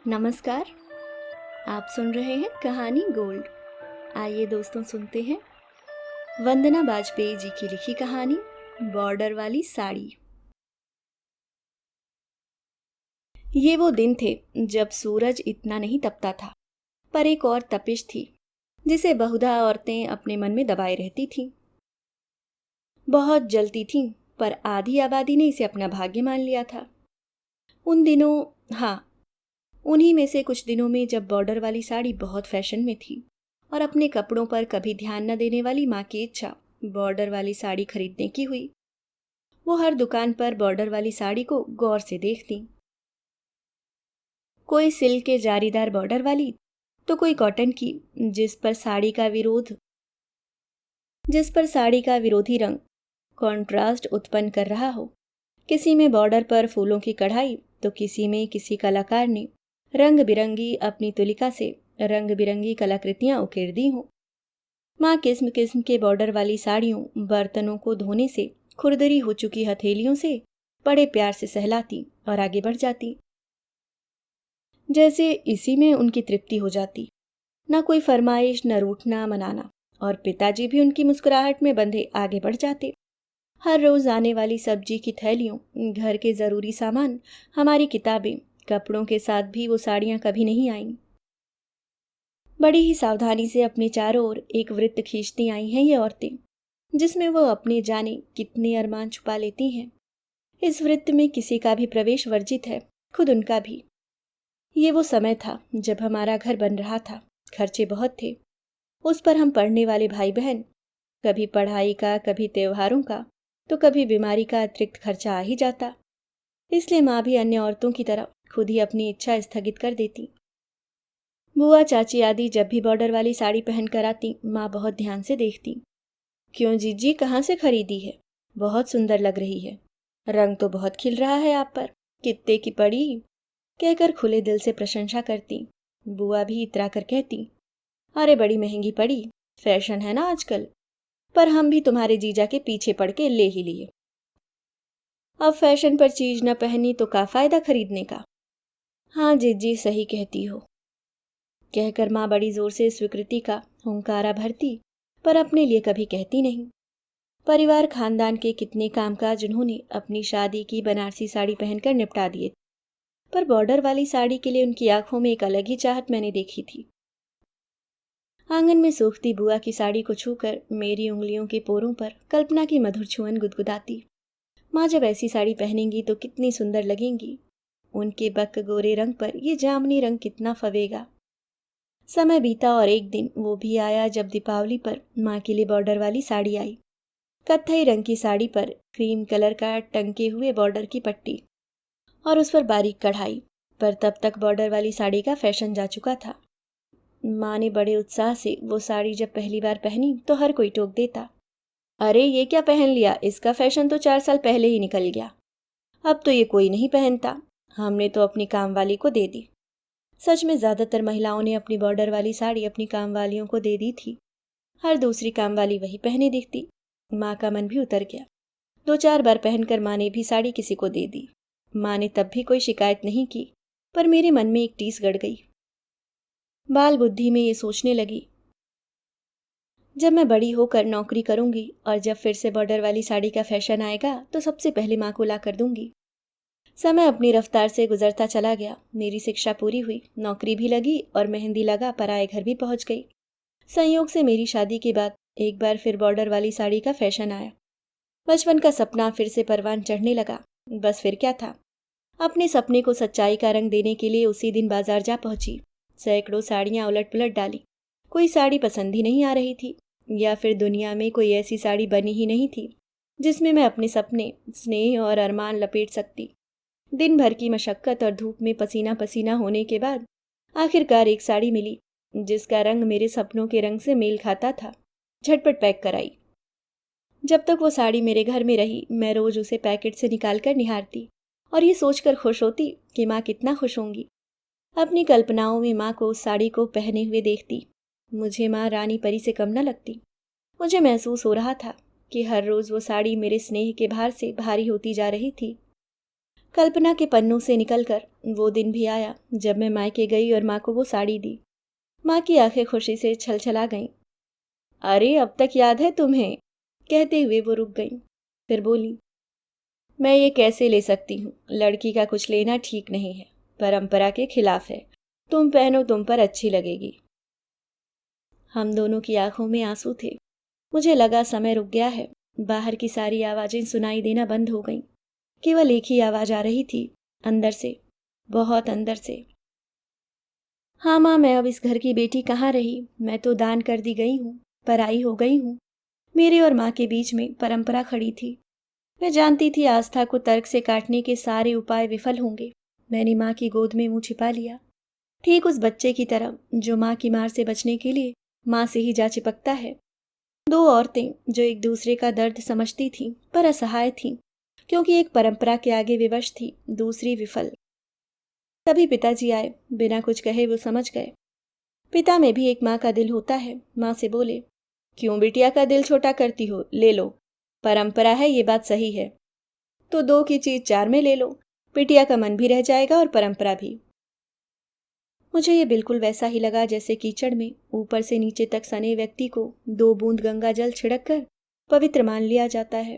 नमस्कार। आप सुन रहे हैं कहानी गोल्ड। आइए दोस्तों सुनते हैं वंदना बाजपेयी जी की लिखी कहानी बॉर्डर वाली साड़ी। ये वो दिन थे जब सूरज इतना नहीं तपता था, पर एक और तपिश थी जिसे बहुधा औरतें अपने मन में दबाए रहती थीं। बहुत जलती थीं, पर आधी आबादी ने इसे अपना भाग्य मान लिया था। उन दिनों, हाँ, उन्हीं में से कुछ दिनों में जब बॉर्डर वाली साड़ी बहुत फैशन में थी और अपने कपड़ों पर कभी ध्यान न देने वाली माँ की इच्छा बॉर्डर वाली साड़ी खरीदने की हुई। वो हर दुकान पर बॉर्डर वाली साड़ी को गौर से देखती। कोई सिल्क के जारीदार बॉर्डर वाली, तो कोई कॉटन की, जिस पर साड़ी का विरोधी रंग कॉन्ट्रास्ट उत्पन्न कर रहा हो। किसी में बॉर्डर पर फूलों की कढ़ाई, तो किसी में किसी कलाकार ने रंग बिरंगी अपनी तुलिका से रंग बिरंगी कलाकृतियां उकेर दी हों। माँ किस्म किस्म के बॉर्डर वाली साड़ियों, बर्तनों को धोने से खुरदरी हो चुकी हथेलियों से बड़े प्यार से सहलाती और आगे बढ़ जाती, जैसे इसी में उनकी तृप्ति हो जाती। न कोई फरमाइश, न रूठना मनाना, और पिताजी भी उनकी मुस्कुराहट में बंधे आगे बढ़ जाते। हर रोज आने वाली सब्जी की थैलियों, घर के जरूरी सामान, हमारी किताबें, कपड़ों के साथ भी वो साड़ियां कभी नहीं आईं। बड़ी ही सावधानी से अपने चारों ओर एक वृत्त खींचती आई हैं ये औरतें, जिसमें वो अपने जाने कितने अरमान छुपा लेती हैं। इस वृत्त में किसी का भी प्रवेश वर्जित है, खुद उनका भी। ये वो समय था जब हमारा घर बन रहा था, खर्चे बहुत थे। उस पर हम पढ़ने वाले भाई बहन, कभी पढ़ाई का, कभी त्योहारों का, तो कभी बीमारी का अतिरिक्त खर्चा आ ही जाता। इसलिए माँ भी अन्य औरतों की तरह खुद ही अपनी इच्छा स्थगित कर देती। बुआ, चाची आदि जब भी बॉर्डर वाली साड़ी पहन कर आती, माँ बहुत ध्यान से देखती। क्यों जीजी, कहाँ से खरीदी है? बहुत सुंदर लग रही है। रंग तो बहुत खिल रहा है आप पर। कितने की पड़ी? कहकर खुले दिल से प्रशंसा करती। बुआ भी इतरा कर कहती, अरे बड़ी महंगी पड़ी, फैशन है ना आजकल। पर हम भी तुम्हारे जीजा के पीछे पड़ के ले ही लिए। अब फैशन पर चीज न पहनी तो क्या फायदा खरीदने का। हाँ जीजी, सही कहती हो, कहकर माँ बड़ी जोर से स्वीकृति का हुंकारा भरती, पर अपने लिए कभी कहती नहीं। परिवार खानदान के कितने कामकाज उन्होंने अपनी शादी की बनारसी साड़ी पहनकर निपटा दिए, पर बॉर्डर वाली साड़ी के लिए उनकी आंखों में एक अलग ही चाहत मैंने देखी थी। आंगन में सूखती बुआ की साड़ी को छूकर मेरी उंगलियों के पोरों पर कल्पना की मधुर छुअन गुदगुदाती। माँ जब ऐसी साड़ी पहनेंगी तो कितनी सुंदर लगेंगी। उनके बक गोरे रंग पर ये जामुनी रंग कितना फवेगा। समय बीता और एक दिन वो भी आया जब दीपावली पर माँ के लिए बॉर्डर वाली साड़ी आई। कत्थई रंग की साड़ी पर क्रीम कलर का टंके हुए बॉर्डर की पट्टी और उस पर बारीक कढ़ाई। पर तब तक बॉर्डर वाली साड़ी का फैशन जा चुका था। माँ ने बड़े उत्साह से वो साड़ी जब पहली बार पहनी तो हर कोई टोक देता, अरे ये क्या पहन लिया, इसका फैशन तो 4 साल पहले ही निकल गया। अब तो ये कोई नहीं पहनता, हमने तो अपनी काम वाली को दे दी। सच में ज्यादातर महिलाओं ने अपनी बॉर्डर वाली साड़ी अपनी काम वालियों को दे दी थी। हर दूसरी काम वाली वही पहने दिखती। माँ का मन भी उतर गया। 2-4 बार पहनकर माँ ने भी साड़ी किसी को दे दी। माँ ने तब भी कोई शिकायत नहीं की, पर मेरे मन में एक टीस गड़ गई। बाल बुद्धि में ये सोचने लगी, जब मैं बड़ी होकर नौकरी करूंगी और जब फिर से बॉर्डर वाली साड़ी का फैशन आएगा तो सबसे पहले माँ को ला कर दूंगी। समय अपनी रफ्तार से गुजरता चला गया। मेरी शिक्षा पूरी हुई, नौकरी भी लगी और मेहंदी लगा पराए घर भी पहुंच गई। संयोग से मेरी शादी के बाद एक बार फिर बॉर्डर वाली साड़ी का फैशन आया। बचपन का सपना फिर से परवान चढ़ने लगा। बस फिर क्या था, अपने सपने को सच्चाई का रंग देने के लिए उसी दिन बाजार जा पहुंची। सैकड़ों साड़ियां उलट पुलट डाली, कोई साड़ी पसंद ही नहीं आ रही थी, या फिर दुनिया में कोई ऐसी साड़ी बनी ही नहीं थी जिसमें मैं अपने सपने, स्नेह और अरमान लपेट सकती। दिन भर की मशक्कत और धूप में पसीना पसीना होने के बाद आखिरकार एक साड़ी मिली जिसका रंग मेरे सपनों के रंग से मेल खाता था। झटपट पैक कराई। जब तक वो साड़ी मेरे घर में रही मैं रोज उसे पैकेट से निकाल कर निहारती और ये सोचकर खुश होती कि माँ कितना खुश होंगी। अपनी कल्पनाओं में माँ को उस साड़ी को पहने हुए देखती। मुझे माँ रानी परी से कम न लगती। मुझे महसूस हो रहा था कि हर रोज वो साड़ी मेरे स्नेह के भार से भारी होती जा रही थी। कल्पना के पन्नों से निकलकर वो दिन भी आया जब मैं मायके गई और माँ को वो साड़ी दी। माँ की आंखें खुशी से छलछला गईं। अरे अब तक याद है तुम्हें, कहते हुए वो रुक गईं। फिर बोली, मैं ये कैसे ले सकती हूँ, लड़की का कुछ लेना ठीक नहीं है, परंपरा के खिलाफ है। तुम पहनो, तुम पर अच्छी लगेगी। हम दोनों की आंखों में आंसू थे। मुझे लगा समय रुक गया है। बाहर की सारी आवाजें सुनाई देना बंद हो गईं। केवल एक ही आवाज आ रही थी, अंदर से, बहुत अंदर से। हाँ माँ, मैं अब इस घर की बेटी कहाँ रही, मैं तो दान कर दी गई हूँ, पराई हो गई हूँ। मेरे और माँ के बीच में परंपरा खड़ी थी। मैं जानती थी आस्था को तर्क से काटने के सारे उपाय विफल होंगे। मैंने माँ की गोद में मुंह छिपा लिया, ठीक उस बच्चे की तरह जो माँ की मार से बचने के लिए माँ से ही जा चिपकता है। दो औरतें जो एक दूसरे का दर्द समझती थीं पर असहाय थीं, क्योंकि एक परंपरा के आगे विवश थी, दूसरी विफल। तभी पिताजी आए। बिना कुछ कहे वो समझ गए। पिता में भी एक माँ का दिल होता है। माँ से बोले, क्यों बिटिया का दिल छोटा करती हो, ले लो, परंपरा है, ये बात सही है। तो दो की चीज चार में ले लो, बिटिया का मन भी रह जाएगा और परंपरा भी। मुझे ये बिल्कुल वैसा ही लगा जैसे कीचड़ में ऊपर से नीचे तक सने व्यक्ति को 2 बूंद गंगा जल छिड़क कर पवित्र मान लिया जाता है।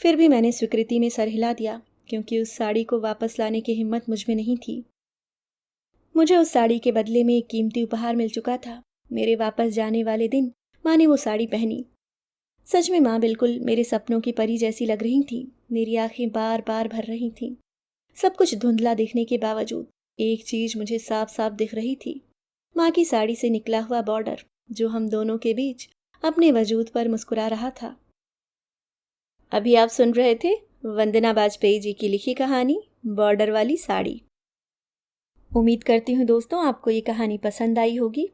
फिर भी मैंने स्वीकृति में सर हिला दिया, क्योंकि उस साड़ी को वापस लाने की हिम्मत मुझ में नहीं थी। मुझे उस साड़ी के बदले में एक कीमती उपहार मिल चुका था। मेरे वापस जाने वाले दिन माँ ने वो साड़ी पहनी। सच में माँ बिल्कुल मेरे सपनों की परी जैसी लग रही थी। मेरी आंखें बार बार भर रही थीं। सब कुछ धुंधला दिखने के बावजूद एक चीज मुझे साफ साफ दिख रही थी, माँ की साड़ी से निकला हुआ बॉर्डर जो हम दोनों के बीच अपने वजूद पर मुस्कुरा रहा था। अभी आप सुन रहे थे वंदना बाजपेयी जी की लिखी कहानी बॉर्डर वाली साड़ी। उम्मीद करती हूँ दोस्तों आपको ये कहानी पसंद आई होगी।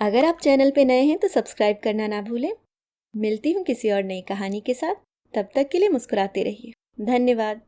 अगर आप चैनल पे नए हैं तो सब्सक्राइब करना ना भूलें। मिलती हूँ किसी और नई कहानी के साथ। तब तक के लिए मुस्कुराते रहिए। धन्यवाद।